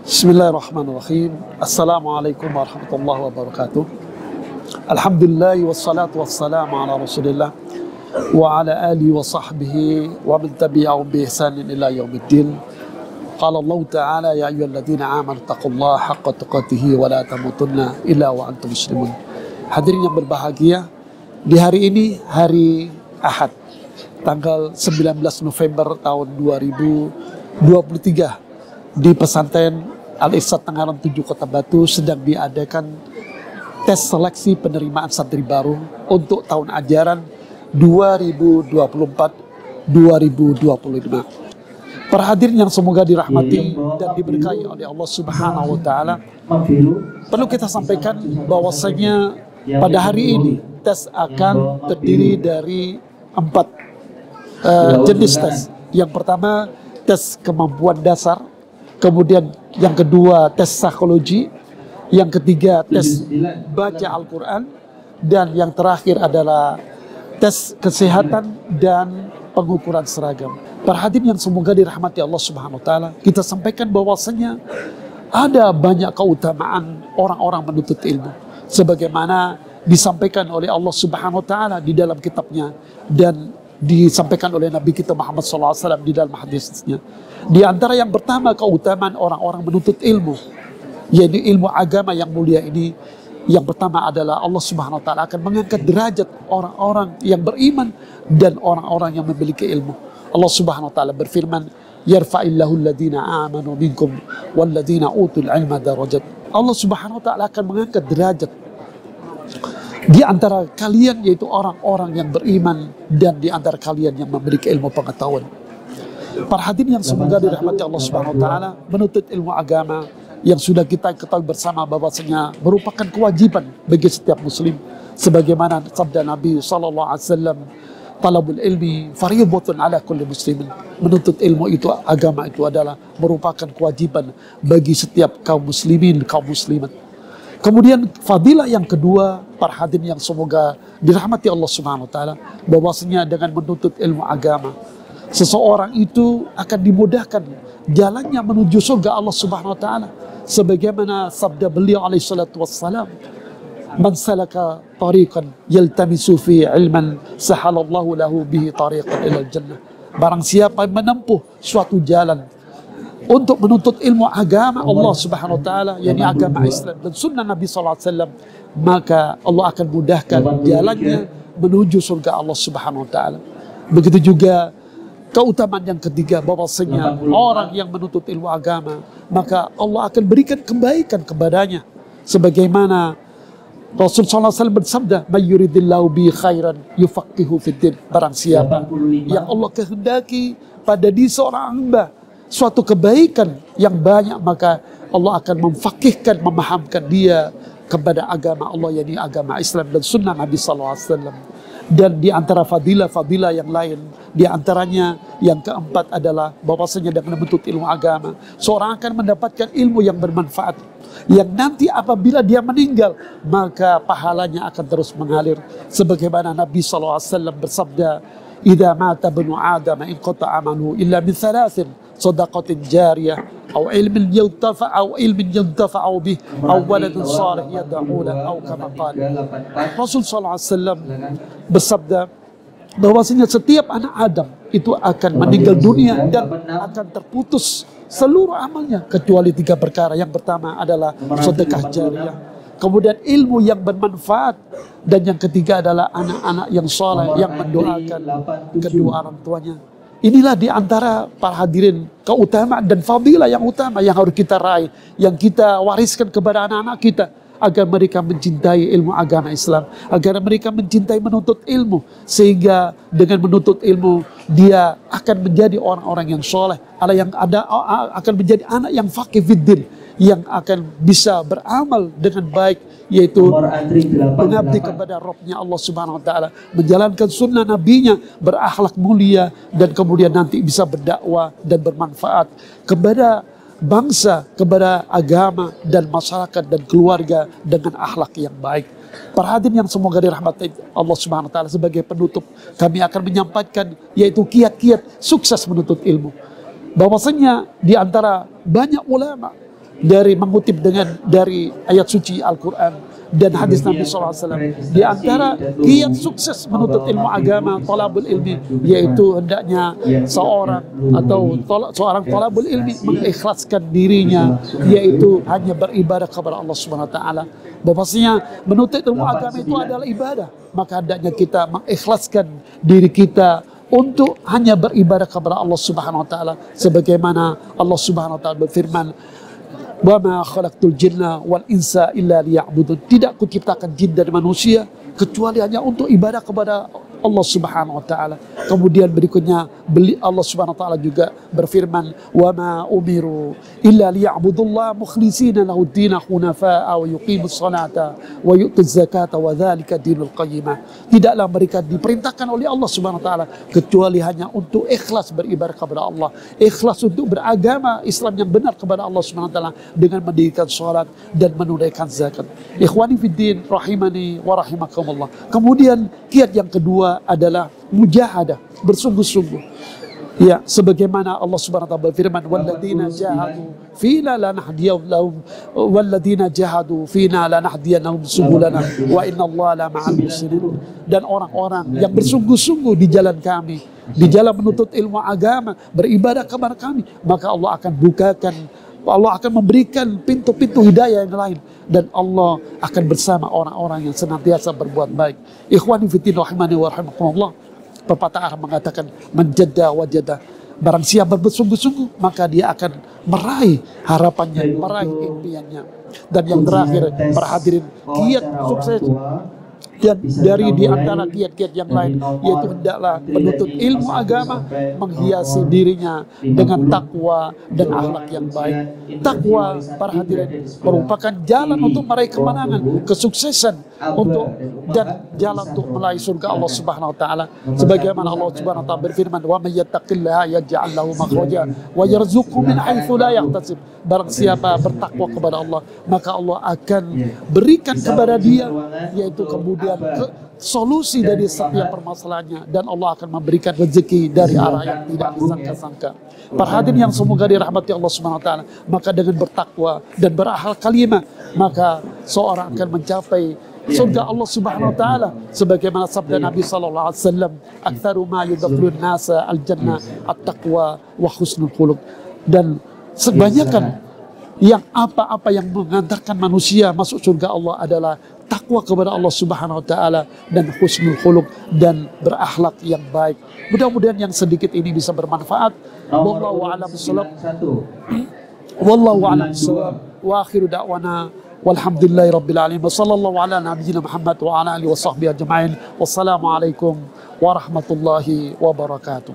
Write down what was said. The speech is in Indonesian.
Bismillahirrahmanirrahim. Assalamualaikum warahmatullahi wabarakatuh. Alhamdulillah wassalatu wassalamu ala rasulillah wa ala alihi wa sahbihi wa man tabi'ahum bi ihsanin ila yaumiddin. Qala Allah Ta'ala ya ayyuhalladzina amanu taqullaha haqqa tuqatih wa la tamutunna illa wa antum muslimun. Hadirin yang berbahagia, di hari ini hari Ahad tanggal 19 November tahun 2023 di pesantren Al-Irsyad Tengaran 7 Kota Batu sedang diadakan tes seleksi penerimaan santri baru untuk tahun ajaran 2024-2025. Para hadirin yang semoga dirahmati dan diberkahi oleh Allah Subhanahu wa Ta'ala, perlu kita sampaikan bahwasanya pada hari ini tes akan terdiri dari 4 jenis tes. Yang pertama, tes kemampuan dasar. Kemudian yang kedua, tes psikologi. Yang ketiga, tes baca Al-Quran. Dan yang terakhir adalah tes kesehatan dan pengukuran seragam. Para hadirin yang semoga dirahmati Allah Subhanahu wa Ta'ala, kita sampaikan bahwasanya ada banyak keutamaan orang-orang menuntut ilmu, sebagaimana disampaikan oleh Allah Subhanahu wa Ta'ala di dalam kitabnya dan disampaikan oleh Nabi kita Muhammad SAW di dalam hadisnya. Di antara yang pertama keutamaan orang-orang menuntut ilmu, yaitu ilmu agama yang mulia ini, yang pertama adalah Allah Subhanahu wa Ta'ala akan mengangkat derajat orang-orang yang beriman dan orang-orang yang memiliki ilmu. Allah Subhanahu wa Ta'ala berfirman, yarfa'illahu alladhina amanu minkum walladhina utul ilma darajat. Allah Subhanahu wa Ta'ala akan mengangkat derajat di antara kalian, yaitu orang-orang yang beriman dan di antara kalian yang memiliki ilmu pengetahuan. Para hadirin yang semoga dirahmati Allah Subhanahu wa Ta'ala, menuntut ilmu agama yang sudah kita ketahui bersama bahwasanya merupakan kewajiban bagi setiap muslim, sebagaimana sabda Nabi sallallahu alaihi wasallam, talabul ilmi fardhatun ala kulli muslimin. Menuntut ilmu itu, agama itu adalah merupakan kewajiban bagi setiap kaum muslimin, kaum muslimat. Kemudian fadilah yang kedua, para hadirin yang semoga dirahmati Allah Subhanahu wa Ta'ala, bahwasanya dengan menuntut ilmu agama, seseorang itu akan dimudahkan jalannya menuju surga Allah Subhanahu wa Ta'ala, sebagaimana sabda beliau alaihi salatu wassalam, man salaka tariqan yaltamisu fi ilman sahalallahu lahu bihi tariqan ilal jannah. Barang siapa menempuh suatu jalan untuk menuntut ilmu agama Allah Subhanahu wa Ta'ala, yakni agama Islam dan sunnah Nabi sallallahu alaihi wasallam, maka Allah akan mudahkan jalannya menuju surga Allah Subhanahu wa Ta'ala. Begitu juga keutamaan yang ketiga, bahwasanya orang yang menuntut ilmu agama, maka Allah akan berikan kebaikan kepadanya, sebagaimana Rasul sallallahu alaihi wasallam bersabda, may yuridillahu bi khairan yufaqihu fiddin. Barang siapa yang Allah kehendaki pada diri seorang hamba suatu kebaikan yang banyak, maka Allah akan memfaqihkan, memahamkan dia kepada agama Allah, yakni agama Islam dan sunnah Nabi sallallahu alaihi wasallam. Dan di antara fadilah-fadilah yang lain, di antaranya yang keempat adalah bahwasanya dengan menuntut ilmu agama, seorang akan mendapatkan ilmu yang bermanfaat, yang nanti apabila dia meninggal, maka pahalanya akan terus mengalir. Sebagaimana Nabi SAW bersabda, idza mata ibnu Adam inqata amaluhu illa min thalathin, sadaqatin jariyah, atau ilmin yantafa'u bih, atau waladun salih yad'u lahu, atau kama qala. Rasul sallallahu alaihi wasallam bersabda bahwasanya setiap anak Adam itu akan meninggal dunia dan akan terputus seluruh amalnya kecuali 3 perkara. Yang pertama adalah sedekah jariyah, kemudian ilmu yang bermanfaat, dan yang ketiga adalah anak-anak yang saleh yang mendoakan kedua orang tuanya. Inilah di antara para hadirin keutamaan dan fadilah yang utama yang harus kita raih, yang kita wariskan kepada anak-anak kita, agar mereka mencintai ilmu agama Islam, agar mereka mencintai menuntut ilmu, sehingga dengan menuntut ilmu dia akan menjadi orang-orang yang soleh, akan menjadi anak yang faqih fiddin, yang akan bisa beramal dengan baik, yaitu mengabdi kepada Rabbnya Allah Subhanahu wa Ta'ala, menjalankan sunnah nabinya, berakhlak mulia, dan kemudian nanti bisa berdakwah dan bermanfaat kepada bangsa, kepada agama dan masyarakat dan keluarga dengan akhlak yang baik. Para hadirin yang semoga dirahmati Allah Subhanahu wa Ta'ala, sebagai penutup kami akan menyampaikan yaitu kiat-kiat sukses menuntut ilmu. Bahwasanya di antara banyak ulama dari mengutip dari ayat suci Al-Quran dan hadis Nabi SAW. Di antara kiat sukses menuntut ilmu agama, talabul ilmi, yaitu hendaknya seorang talabul ilmi mengikhlaskan dirinya, yaitu hanya beribadah kepada Allah Subhanahu wa taala. Bahwasanya menuntut ilmu agama itu adalah ibadah, maka hendaknya kita mengikhlaskan diri kita untuk hanya beribadah kepada Allah Subhanahu wa taala, sebagaimana Allah Subhanahu wa taala berfirman, "Wa ma khalaqtul jinna wal insa illa liya'budun." Tidak kuciptakan jin dan manusia kecuali hanya untuk ibadah kepada Allah Subhanahu wa taala. Kemudian berikutnya Allah Subhanahu wa taala juga berfirman, "Wa ma umiru illa liya'budullaha mukhlishina lahu ad-din hunafa'a wa yuqimus salata wa yu'tuz zakata wa dzalika dinul qayyimah." Tidaklah mereka diperintahkan oleh Allah Subhanahu wa taala kecuali hanya untuk ikhlas beribadah kepada Allah, ikhlas untuk beragama Islam yang benar kepada Allah Subhanahu wa taala dengan mendirikan salat dan menunaikan zakat. Ikhwani fiddin rahimani wa rahimakumullah. Kemudian kiat yang kedua adalah mujahadah, bersungguh-sungguh. Ya, sebagaimana Allah Subhanahu wa taala berfirman, "Walladzina jahadu fina lanahdiyannahum walladzina jahadu fina lanahdiyannahum subulana wa innallaha lama'al muhsinin." Dan orang-orang yang bersungguh-sungguh di jalan kami, di jalan menuntut ilmu agama, beribadah kepada kami, maka Allah akan memberikan pintu-pintu hidayah yang lain, dan Allah akan bersama orang-orang yang senantiasa berbuat baik. Ikhwani fiddin rahimani wa rahimakumullah. Pepatah Arab mengatakan, "Menjada wajada." Barang siapa bersungguh-sungguh, maka dia akan meraih harapannya, meraih impiannya. Dan yang terakhir, para hadirin, kiat sukses dan dari di antara kiat-kiat yang lain, yaitu hendaklah menuntut ilmu agama menghiasi dirinya dengan takwa dan akhlak yang baik. Takwa, para hadirin, merupakan jalan untuk meraih kemenangan, kesuksesan dan jalan untuk meraih surga Allah Subhanahu wa taala. Sebagaimana Allah Subhanahu wa taala berfirman, "Wa may yattaqillaha yaj'al lahu makhraja wa yarzuqhu min haitsu la yahtasib." Barang siapa bertakwa kepada Allah, maka Allah akan berikan kepada dia, yaitu kemudian solusi dari setiap permasalahannya, dan Allah akan memberikan rezeki dari arah yang tidak disangka-sangka. Para hadirin yang semoga dirahmati Allah Subhanahu wa taala, maka dengan bertakwa dan berakhlak karimah, maka seorang akan mencapai surga Allah Subhanahu wa taala, sebagaimana sabda Nabi sallallahu alaihi wasallam, "Aktsaru ma yudkhilun nasa al-jannah at-taqwa wa husnul khuluq." Dan sebanyakan yang apa-apa yang mengantarkan manusia masuk surga Allah adalah takwa kepada Allah Subhanahu wa taala dan husnul khuluq, dan berakhlak yang baik. Mudah-mudahan yang sedikit ini bisa bermanfaat. Wallahu a'lam bishawab. Wallahu a'lam bishawab. Wa akhiru da'wana walhamdulillahi rabbil alamin. Wa sallallahu ala nabiyyina Muhammad wa ala alihi wa sahbihi ajma'in. Wassalamu alaikum warahmatullahi wabarakatuh.